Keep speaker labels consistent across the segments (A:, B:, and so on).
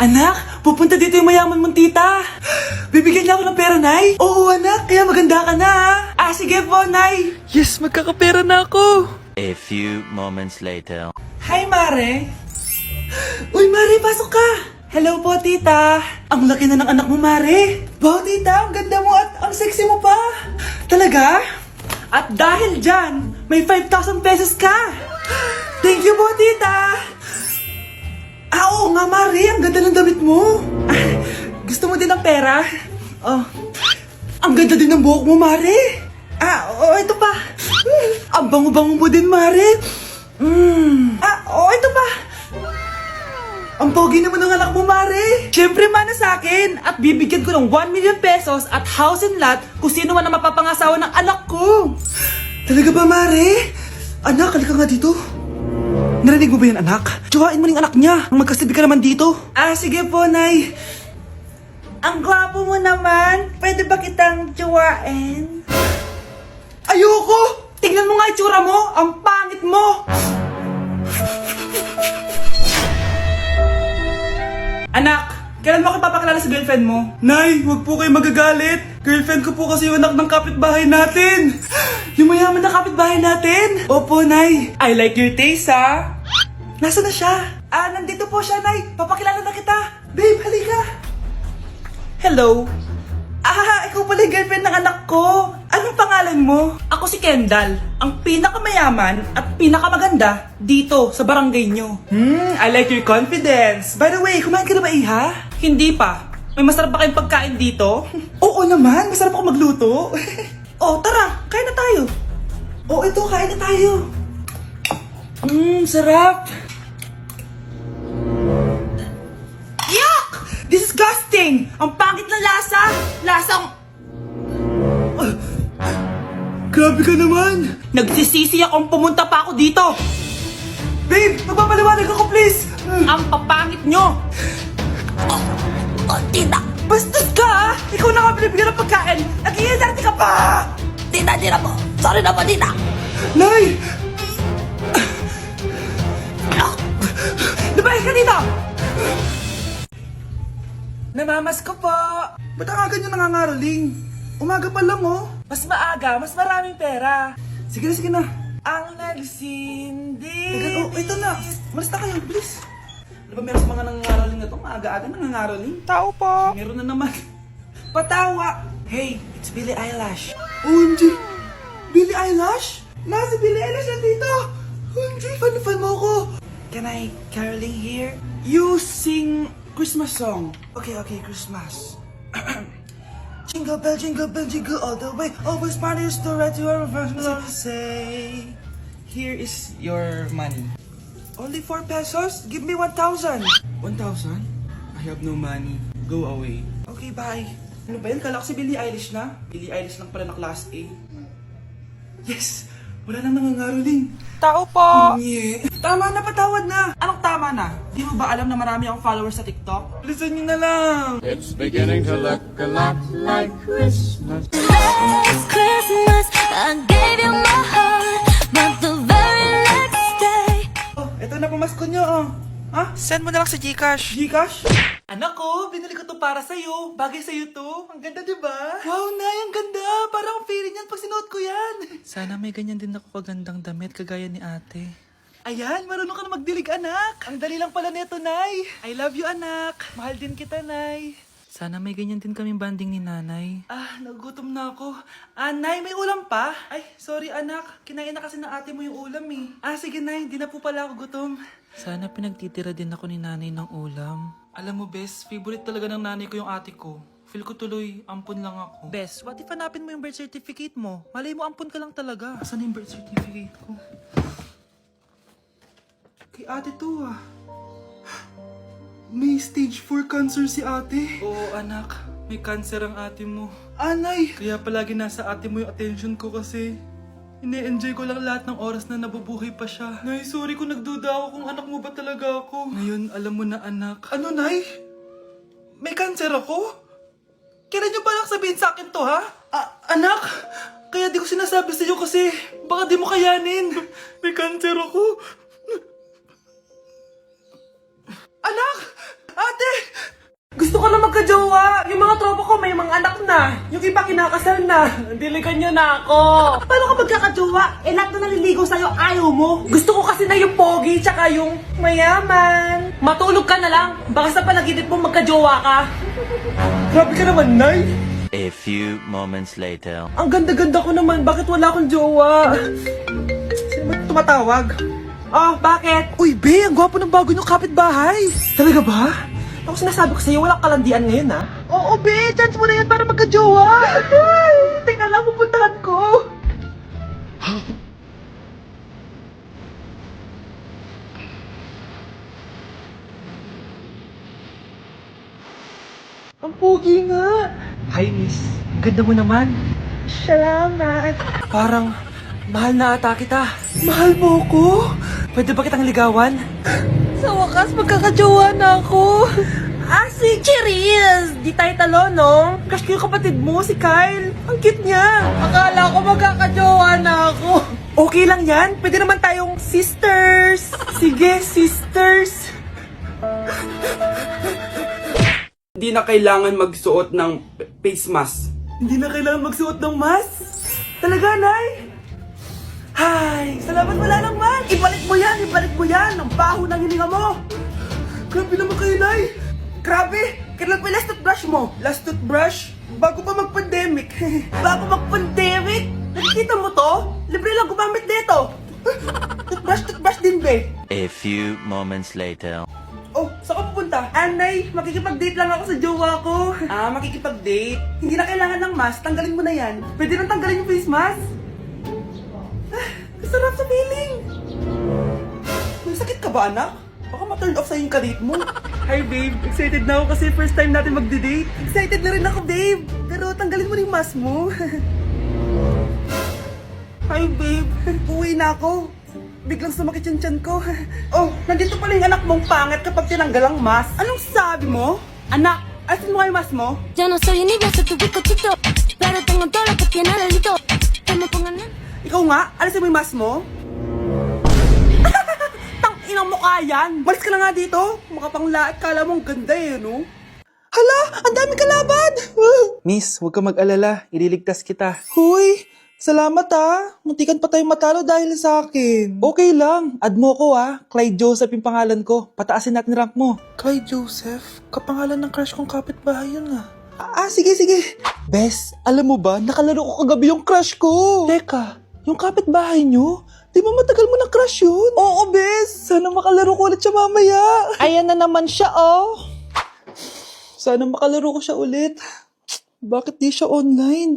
A: Anak, pupunta dito yung mayaman mong tita. Bibigyan niya ako ng pera, Nay. Oo, anak, kaya maganda ka na. Sige po, Nay. Yes, magkakapera na ako.
B: A few moments later.
A: Hi, Mare. Uy, Mare, pasok ka. Hello po, tita. Ang laki na ng anak mo, Mare. Wow, tita, ang ganda mo at ang sexy mo pa. Talaga? At dahil dyan, may 5,000 pesos ka. Thank you po, tita. Oo nga, Mare, ang ganda ng damit mo. Gusto mo din ng pera? Oh, ang ganda din ng buhok mo, Mare. Oo, ito pa. Ang bango-bango mo din, Mare. Ito pa. Ang pogi naman ng anak mo, Mare. Siyempre, mana sa akin. At bibigyan ko ng 1 million pesos at house and lot kung sino man ang mapapangasawa ng anak ko. Talaga ba, Mare? Anak, halika nga dito. Narinig mo ba yan, anak? Tsuhain mo ning anak niya. Magkasibi ka naman dito. Sige po, Nay. Ang gwapo mo naman. Pwede ba kitang tsuhain? Ayoko! Tingnan mo nga itsura mo. Ang pangit mo. Anak, kailan mo ako papakilala sa girlfriend mo? Nay, wag po kayo magagalit. Girlfriend ko po kasi yung anak ng kapitbahay natin. Yung mayaman na kapitbahay natin. Opo, Nay. I like your taste, ha? Nasaan na siya? Nandito po siya, Nay. Papakilala na kita. Babe, halika. Hello. Ikaw pala yung girlfriend ng anak ko. Anong pangalan mo? Ako si Kendall, ang pinakamayaman at pinakamaganda dito sa barangay nyo. I like your confidence. By the way, kumain ka na ba, Iha? Hindi pa. May masarap ba kayong pagkain dito? Oo naman, masarap ako magluto. Tara, kain na tayo. Ito, kain na tayo. Sarap. Yuck! Disgusting! Ang pangit na lasa! Lasang... Grabe ka naman! Nagsisisi akong pumunta pa ako dito! Babe, magpapaliwanag ako please! Ang papangit nyo! Tita! Bastos ka ha! Ikaw na nga binibigyan ng pagkain! Nag-iinarte ka pa! Tita, po! Sorry na po, tita! Nay! Lumayas ka dito! Namamas ko po! Ba't ang aga nyo nangangaroling? Umaga pa lang oh! Mas maaga, mas maraming pera! Sige na! Ang nagsindi! Ito na! Malis na kayo, please! Ano ba meron sa mga nangangaroling na to? Maaga-aga nangangaroling? Tao po! Meron na naman! Patawa! Hey, it's Billie Eilish! OMG! Billie Eilish? Nasa Billie Eilish na dito! OMG! Fan mo ko! Can I caroling here? You sing Christmas song. Okay, Christmas. Jingle bell, jingle all the way. Always parties to right to our love say. Here is your money. Only 4 pesos? Give me 1,000. 1,000? I have no money. Go away. Okay, bye. Ano ba yan? Kala ko si Billie Eilish na. Billie Eilish lang pala na class A. Yes! Wala nang nangangaroling. Tao po! Yeah. Tama na, patawad na! Anong tama na? Di mo ba alam na marami akong followers sa TikTok? Listen nyo na lang!
C: It's beginning to look a lot like Christmas.
D: Last Christmas, I gave you my heart, but the very next day.
A: Ito na pamasko nyo, Ha? Send mo na lang sa Gcash. Gcash? Anak ko, binili ko to para sa'yo. Bagay sa'yo to. Ang ganda, diba? Wow, Nay, ang ganda. Parang feeling yan pag sinuot ko yan. Sana may ganyan din ako kagandang damit kagaya ni ate. Ayan, marunong ka na magdilig, anak. Ang dali lang pala nito, Nay. I love you, anak. Mahal din kita, Nay. Sana may ganyan din kaming banding ni nanay. Nagugutom na ako. Nay, may ulam pa? Ay, sorry anak. Kinain na kasi ng ate mo yung ulam eh. Sige, Nay. Di na po pala ako gutom. Sana pinagtitira din ako ni nanay ng ulam. Alam mo, Bes, favorite talaga ng nanay ko yung ate ko. Feel ko tuloy, ampun lang ako. Bes, what if hanapin mo yung birth certificate mo? Malay mo, ampun ka lang talaga. Saan yung birth certificate ko? Kay ate to May stage 4 cancer si ate. Oo, anak. May cancer ang ate mo. Anay! Kaya palagi nasa ate mo yung attention ko kasi ine-enjoy ko lang lahat ng oras na nabubuhay pa siya. Nay, sorry kung nagduda ako kung anak mo ba talaga ako. Ngayon, alam mo na anak. Ano, Nay? May cancer ako? Kailan niyo palang sabihin sa akin to, ha? Anak! Kaya di ko sinasabi sa'yo kasi baka di mo kayanin. May cancer ako. Anak! Ate! mga tropa ko may mga anak na. Yung iba kinakasal na. Diligan niyo na ako. Paano ka magkakajowa? Eh, lahat na naliligaw sa'yo, ayaw mo. Gusto ko kasi na yung pogi, tsaka yung mayaman. Matulog ka na lang. Baka sa panaginip mo magkajowa ka. Grabe ka naman, Nay.
B: A few moments later.
A: Ang ganda-ganda ko naman. Bakit wala akong jowa? Sino ba tumatawag? Oh, bakit? Uy, Be, ang gwapo ng bago niyong kapitbahay. Talaga ba? Ako sinasabi ko sa'yo, walang kalandian ngayon, ha? Oo, Be, chance mo na yan para magka-jowa. Ay, tingnan lang, pupuntahan ko. Ang pogi nga. Hi, miss. Ganda mo naman. Salamat. Parang mahal na ata kita. Mahal mo ko? Pwede ba kitang ligawan? Sa wakas, magkakajowa na ako. Si Cherise! Di tayo talo, no? Crush ko yung kapatid mo, si Kyle. Ang cute niya. Akala ko magkakajowa na ako. Okay lang yan. Pwede naman tayong sisters. Sige, sisters.
E: Hindi na kailangan magsuot ng face mask.
A: Hindi na kailangan magsuot ng mask? Talaga, Nay? Hay, salamat wala ng mask. Ibalik mo yan, ibalik mo yan. Ang baho ng hininga mo. Grabe naman kayo, Nay. Grabe, kailan pa yung last toothbrush mo? Last toothbrush? Bago pa mag-pandemic. Bago mag-pandemic? Nakikita mo to? Libre lang gumamit dito. Toothbrush din, be.
B: A few moments later.
A: Oh, saan ka pupunta? Anay, makikipag-date lang ako sa jowa ko. Makikipag-date? Hindi na kailangan ng mask, tanggalin mo na yan. Pwede nang tanggalin yung face mask? Sarap sa feeling. May sakit ka ba, anak? Baka ma-turn off sa'yo yung kadate mo. Hi, babe. Excited na ako kasi first time natin mag-date. Excited na rin ako, babe. Pero tanggalin mo rin yung mask mo. Hi, babe. Uwi na ako. Biglang sumakit yung tiyan ko. Oh, nandito pala yung anak mong pangit kapag tinanggal ang mask. Anong sabi mo? Anak, asin mo nga yung mask mo?
D: Yo no soy envidioso, tu bizcochito, pero tengo todo lo que tiene delito. Que me pongan en...
A: Ikaw nga, alisin mo yung mask mo? Tang inang mukha yan! Malis ka na nga dito! Makapanglaat, kala mo ang ganda eh, no? Hala! Ang dami kalaban! Miss, huwag ka mag-alala. Ililigtas kita. Huy! Salamat ah! Muntikan pa tayong matalo dahil sa akin. Okay lang. Add mo ko ah. Clyde Joseph yung pangalan ko. Pataasin natin rank mo. Clyde Joseph? Kapangalan ng crush kong kapitbahay yun ah. Sige. Bes, alam mo ba, nakalaro ko kagabi yung crush ko. Teka, yung kapitbahay nyo? Di ba matagal mo na crush yun? Oo, Bes. Sana makalaro ko ulit siya mamaya. Ayan na naman siya, oh. Sana makalaro ko siya ulit. Bakit di siya online?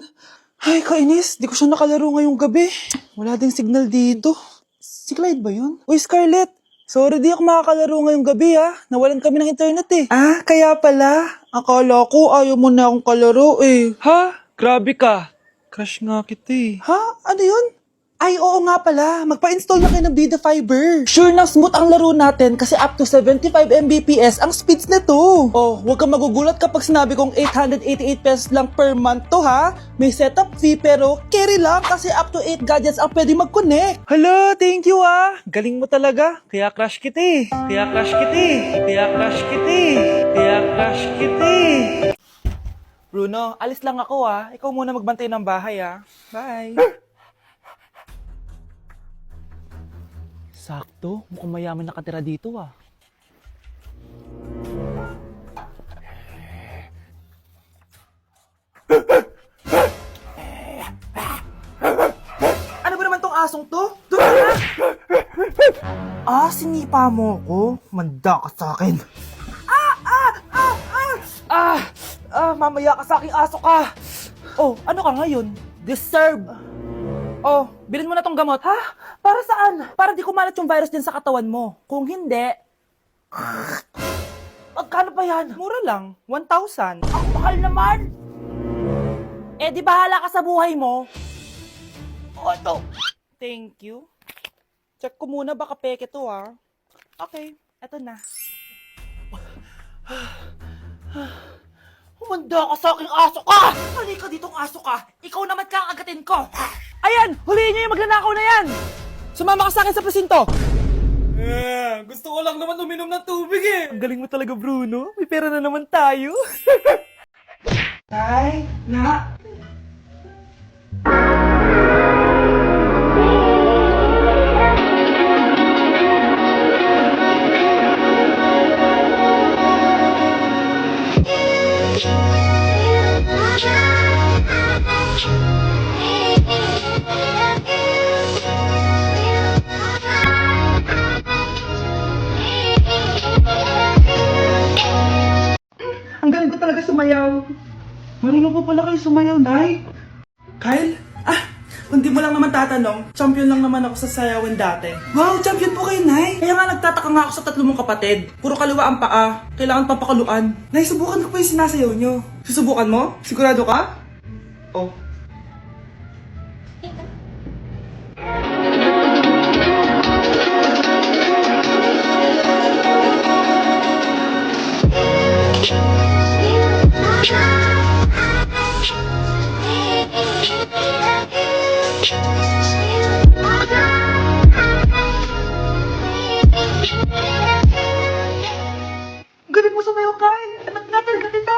A: Ay, kainis. Di ko siya nakalaro ngayong gabi. Wala ding signal dito. Si Clyde ba yun? Uy, Scarlett. Sorry, di ako makakalaro ngayong gabi, ha. Nawalan kami ng internet, eh. Kaya pala. Akala ko ayaw mo na akong kalaro, eh. Ha? Grabe ka. Crush nga kita, eh. Ha? Ano yun? Ay, oo nga pala. Magpa-install na kayo ng Vida Fiber. Sure na smooth ang laro natin kasi up to 75 Mbps ang speeds nito. Oh, huwag kang magugulat kapag sinabi kong 888 pesos lang per month to, ha? May setup fee pero carry lang kasi up to 8 gadgets ang pwede mag-connect. Hello, thank you, ah. Galing mo talaga. Kaya crush kita, eh. Bruno, alis lang ako, ah. Ikaw muna magbantay ng bahay, ah. Bye. Sakto, mukhang mayaman nakatira dito ah. Ano ba naman tong asong to? Doon na! Sinipa mo ko? Manda ka sa akin. Mamaya ka sa aking aso ka. Oh, ano ka ngayon? Deserve. Oh, bilhin mo na tong gamot. Ha? Para saan? Para di kumalat yung virus din sa katawan mo. Kung hindi... Magkano pa yan? Mura lang. 1,000. Ang mahal naman! Eh, di bahala ka sa buhay mo. Oh, ito. Thank you. Check ko muna, baka peke to, ah. Okay, eto na. Humanda ka sa aking aso ka! Halika ditong aso ka! Ikaw naman kakagatin ko! Ayan! Huliin niyo yung magnanakaw na yan! Sumama ka sa akin sa presinto! Gusto ko lang naman uminom ng tubig eh! Ang galing mo talaga, Bruno. May pera na naman tayo. Tay, na. Ang galing ko talaga sumayaw. Marunong po pala kayo sumayaw, Nay. Kyle? Kung di mo lang naman tatanong, champion lang naman ako sa sayawan dati. Wow, champion po kayo, Nay. Kaya nga nagtataka nga ako sa tatlo mong kapatid. Puro kaliwa ang paa. Kailangan papakaluan. Nay, subukan ko po yung sinasayaw nyo. Susubukan mo? Sigurado ka? Oh. Galing mo sumayaw, Kyle. Anak nga talaga kita.